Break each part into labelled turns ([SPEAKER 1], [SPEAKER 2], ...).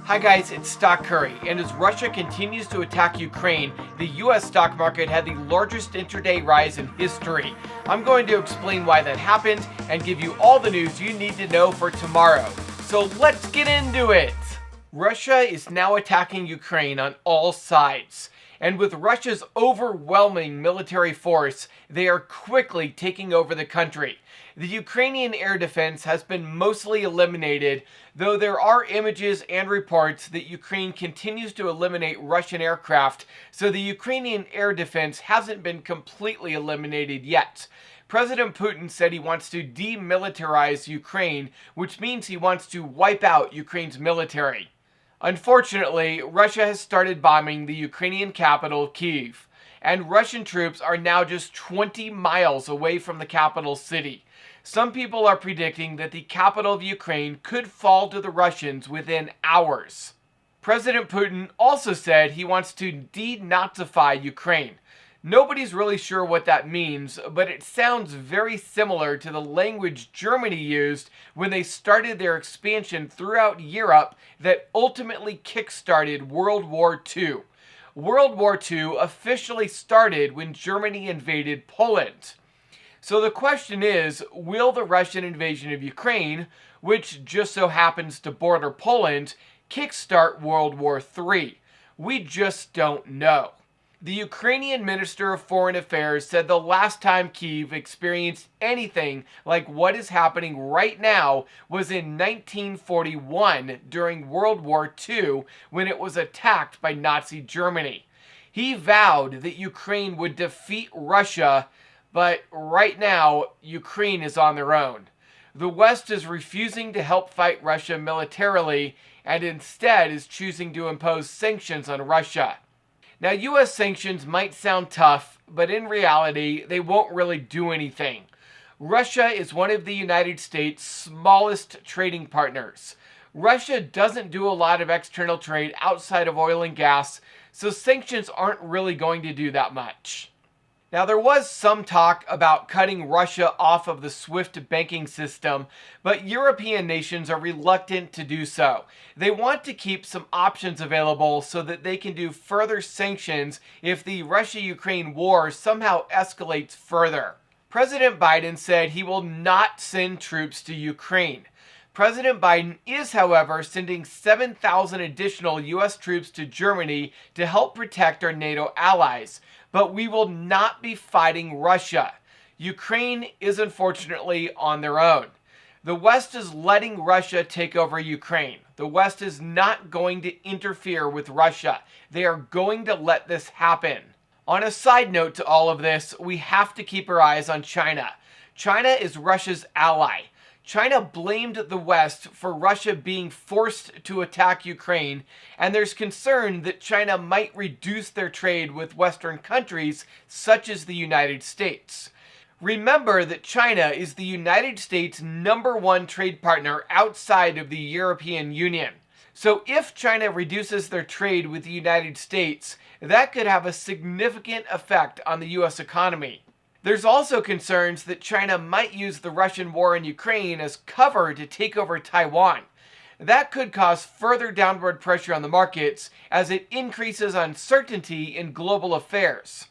[SPEAKER 1] Hi guys, it's Stock Curry, and as Russia continues to attack Ukraine, the US stock market had the largest intraday rise in history. I'm going to explain why that happened and give you all the news you need to know for tomorrow. So let's get into it! Russia is now attacking Ukraine on all sides. And with Russia's overwhelming military force, they are quickly taking over the country. The Ukrainian air defense has been mostly eliminated, though there are images and reports that Ukraine continues to eliminate Russian aircraft, so the Ukrainian air defense hasn't been completely eliminated yet. President Putin said he wants to demilitarize Ukraine, which means he wants to wipe out Ukraine's military. Unfortunately, Russia has started bombing the Ukrainian capital, Kyiv, and Russian troops are now just 20 miles away from the capital city. Some people are predicting that the capital of Ukraine could fall to the Russians within hours. President Putin also said he wants to denazify Ukraine. Nobody's really sure what that means, but it sounds very similar to the language Germany used when they started their expansion throughout Europe that ultimately kickstarted World War II. World War II officially started when Germany invaded Poland. So the question is, will the Russian invasion of Ukraine, which just so happens to border Poland, kickstart World War III? We just don't know. The Ukrainian Minister of Foreign Affairs said the last time Kyiv experienced anything like what is happening right now was in 1941 during World War II when it was attacked by Nazi Germany. He vowed that Ukraine would defeat Russia, but right now Ukraine is on their own. The West is refusing to help fight Russia militarily and instead is choosing to impose sanctions on Russia. Now, US sanctions might sound tough, but in reality, they won't really do anything. Russia is one of the United States' smallest trading partners. Russia doesn't do a lot of external trade outside of oil and gas, so sanctions aren't really going to do that much. Now, there was some talk about cutting Russia off of the SWIFT banking system, but European nations are reluctant to do so. They want to keep some options available so that they can do further sanctions if the Russia-Ukraine war somehow escalates further. President Biden said he will not send troops to Ukraine. President Biden is, however, sending 7,000 additional U.S. troops to Germany to help protect our NATO allies. But we will not be fighting Russia. Ukraine is unfortunately on their own. The West is letting Russia take over Ukraine. The West is not going to interfere with Russia. They are going to let this happen. On a side note to all of this, we have to keep our eyes on China. China is Russia's ally. China blamed the West for Russia being forced to attack Ukraine, and there's concern that China might reduce their trade with Western countries such as the United States. Remember that China is the United States' #1 trade partner outside of the European Union. So if China reduces their trade with the United States, that could have a significant effect on the US economy. There's also concerns that China might use the Russian war in Ukraine as cover to take over Taiwan. That could cause further downward pressure on the markets as it increases uncertainty in global affairs.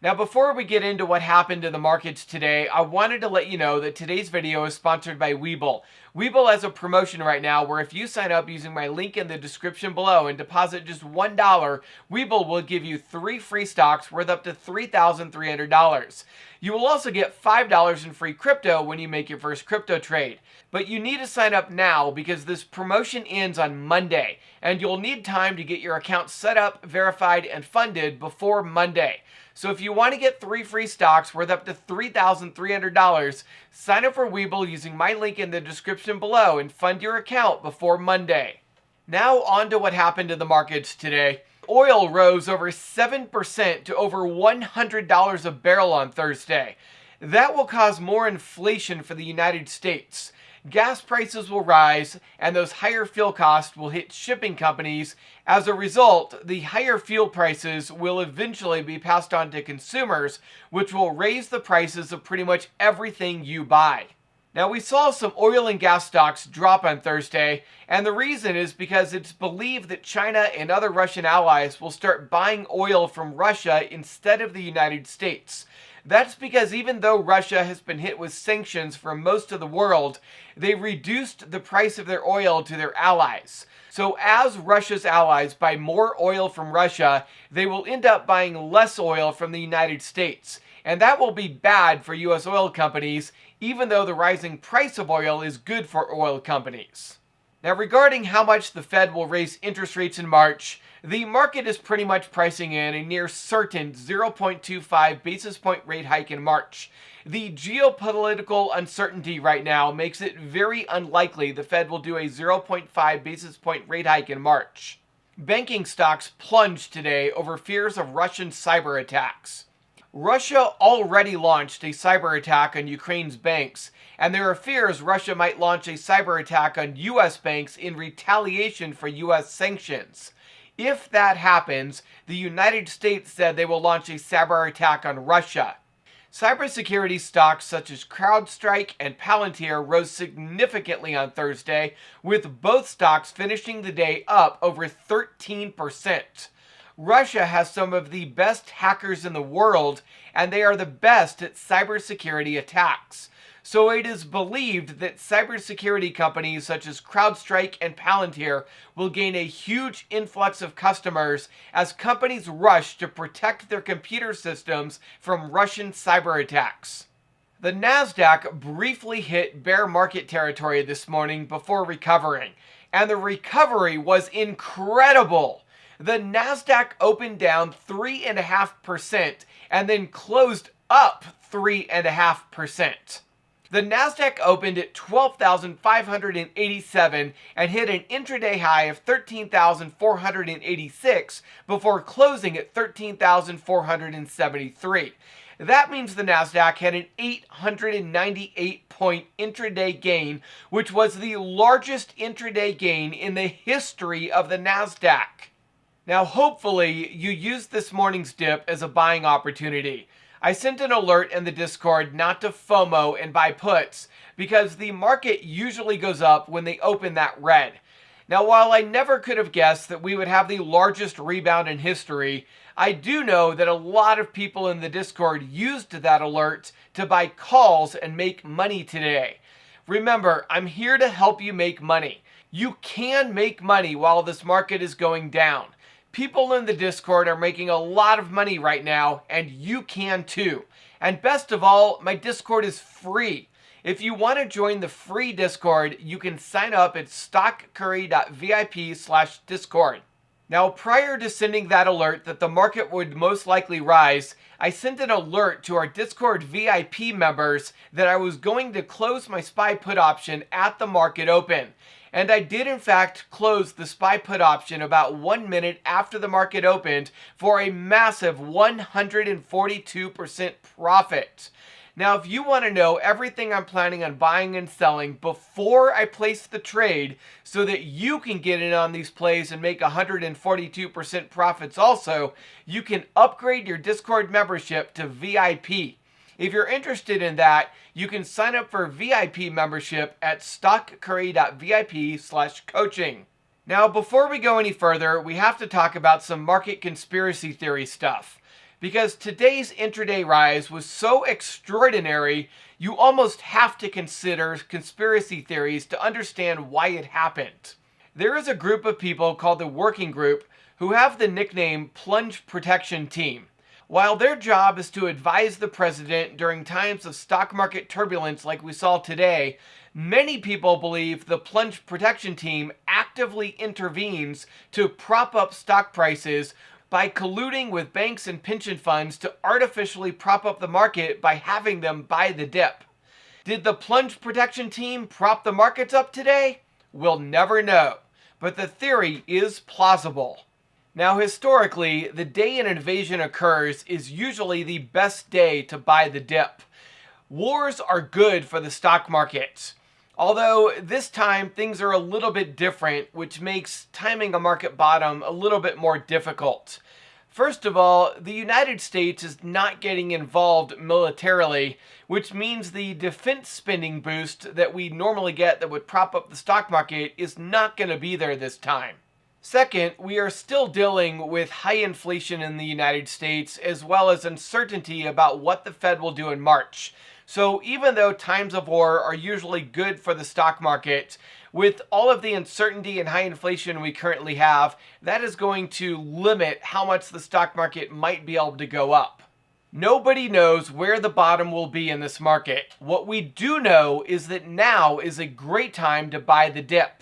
[SPEAKER 1] Now, before we get into what happened in the markets today, I wanted to let you know that today's video is sponsored by Webull. Webull has a promotion right now where if you sign up using my link in the description below and deposit just $1, Webull will give you 3 free stocks worth up to $3,300. You will also get $5 in free crypto when you make your first crypto trade. But you need to sign up now because this promotion ends on Monday, and you'll need time to get your account set up, verified, and funded before Monday. So if you want to get 3 free stocks worth up to $3,300, sign up for Weeble using my link in the description below and fund your account before Monday. Now on to what happened in the markets today. Oil rose over 7% to over $100 a barrel on Thursday. That will cause more inflation for the United States. Gas prices will rise, and those higher fuel costs will hit shipping companies. As a result, the higher fuel prices will eventually be passed on to consumers, which will raise the prices of pretty much everything you buy. Now, we saw some oil and gas stocks drop on Thursday, and the reason is because it's believed that China and other Russian allies will start buying oil from Russia instead of the United States. That's because even though Russia has been hit with sanctions from most of the world, they reduced the price of their oil to their allies. So as Russia's allies buy more oil from Russia, they will end up buying less oil from the United States. And that will be bad for US oil companies, even though the rising price of oil is good for oil companies. Now, regarding how much the Fed will raise interest rates in March, the market is pretty much pricing in a near certain 0.25 basis point rate hike in March. The geopolitical uncertainty right now makes it very unlikely the Fed will do a 0.5 basis point rate hike in March. Banking stocks plunged today over fears of Russian cyber attacks. Russia already launched a cyber attack on Ukraine's banks, and there are fears Russia might launch a cyber attack on US banks in retaliation for US sanctions. If that happens, the United States said they will launch a cyber attack on Russia. Cybersecurity stocks such as CrowdStrike and Palantir rose significantly on Thursday, with both stocks finishing the day up over 13%. Russia has some of the best hackers in the world, and they are the best at cybersecurity attacks. So it is believed that cybersecurity companies such as CrowdStrike and Palantir will gain a huge influx of customers as companies rush to protect their computer systems from Russian cyber attacks. The Nasdaq briefly hit bear market territory this morning before recovering, and the recovery was incredible. The Nasdaq opened down 3.5% and then closed up 3.5%. The Nasdaq opened at 12,587 and hit an intraday high of 13,486 before closing at 13,473. That means the Nasdaq had an 898-point intraday gain, which was the largest intraday gain in the history of the Nasdaq. Now, hopefully, you used this morning's dip as a buying opportunity. I sent an alert in the Discord not to FOMO and buy puts because the market usually goes up when they open that red. Now, while I never could have guessed that we would have the largest rebound in history, I do know that a lot of people in the Discord used that alert to buy calls and make money today. Remember, I'm here to help you make money. You can make money while this market is going down. People in the Discord are making a lot of money right now, and you can too. And best of all, my Discord is free. If you want to join the free Discord, you can sign up at stockcurry.vip/discord. Now, prior to sending that alert that the market would most likely rise, I sent an alert to our Discord VIP members that I was going to close my SPY put option at the market open. And I did in fact close the SPY put option about 1 minute after the market opened for a massive 142% profit. Now, if you want to know everything I'm planning on buying and selling before I place the trade so that you can get in on these plays and make 142% profits also, you can upgrade your Discord membership to VIP. If you're interested in that, you can sign up for VIP membership at stockcurry.vip/coaching. Now, before we go any further, we have to talk about some market conspiracy theory stuff. Because today's intraday rise was so extraordinary, you almost have to consider conspiracy theories to understand why it happened. There is a group of people called the Working Group who have the nickname Plunge Protection Team. While their job is to advise the president during times of stock market turbulence like we saw today, many people believe the Plunge Protection Team actively intervenes to prop up stock prices by colluding with banks and pension funds to artificially prop up the market by having them buy the dip. Did the Plunge Protection Team prop the markets up today? We'll never know, but the theory is plausible. Now, historically, the day an invasion occurs is usually the best day to buy the dip. Wars are good for the stock market. Although this time things are a little bit different, which makes timing a market bottom a little bit more difficult. First of all, the United States is not getting involved militarily, which means the defense spending boost that we normally get that would prop up the stock market is not going to be there this time. Second, we are still dealing with high inflation in the United States, as well as uncertainty about what the Fed will do in March. So even though times of war are usually good for the stock market, with all of the uncertainty and high inflation we currently have, that is going to limit how much the stock market might be able to go up. Nobody knows where the bottom will be in this market. What we do know is that now is a great time to buy the dip.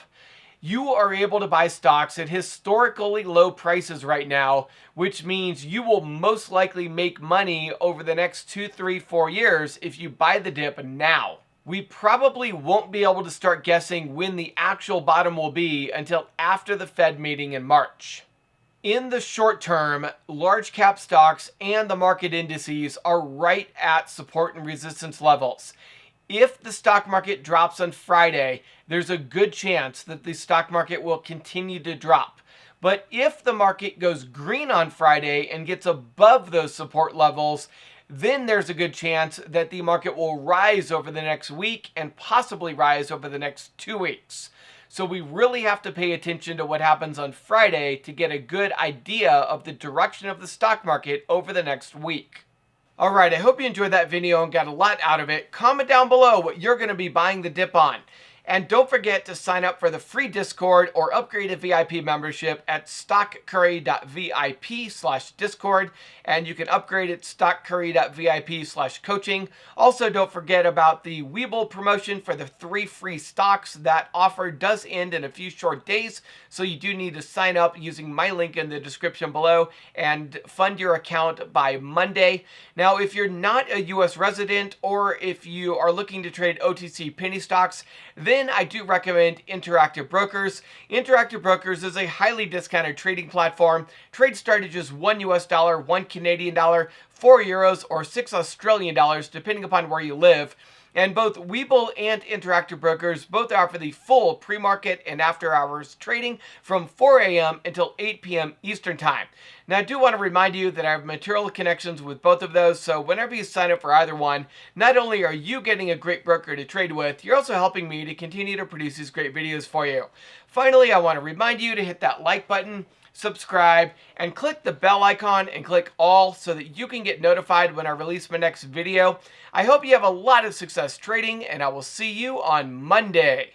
[SPEAKER 1] You are able to buy stocks at historically low prices right now, which means you will most likely make money over the next 2, 3, 4 years if you buy the dip now. We probably won't be able to start guessing when the actual bottom will be until after the Fed meeting in March. In the short term, large cap stocks and the market indices are right at support and resistance levels. If the stock market drops on Friday, there's a good chance that the stock market will continue to drop. But if the market goes green on Friday and gets above those support levels, then there's a good chance that the market will rise over the next week and possibly rise over the next 2 weeks. So we really have to pay attention to what happens on Friday to get a good idea of the direction of the stock market over the next week. Alright, I hope you enjoyed that video and got a lot out of it. Comment down below what you're going to be buying the dip on. And don't forget to sign up for the free Discord or upgrade a VIP membership at stockcurry.vip/discord. And you can upgrade at stockcurry.vip/coaching. Also, don't forget about the Webull promotion for the 3 free stocks. That offer does end in a few short days, so you do need to sign up using my link in the description below and fund your account by Monday. Now, if you're not a US resident or if you are looking to trade OTC penny stocks, then I do recommend Interactive Brokers. Interactive Brokers is a highly discounted trading platform. Trades start at just $1 US, 1 Canadian dollar, 4 euros, or 6 Australian dollars, depending upon where you live. And both Webull and Interactive Brokers both offer the full pre-market and after-hours trading from 4 a.m. until 8 p.m. Eastern Time. Now, I do want to remind you that I have material connections with both of those, so whenever you sign up for either one, not only are you getting a great broker to trade with, you're also helping me to continue to produce these great videos for you. Finally, I want to remind you to hit that like button, subscribe, and click the bell icon and click all so that you can get notified when I release my next video. I hope you have a lot of success trading, and I will see you on Monday.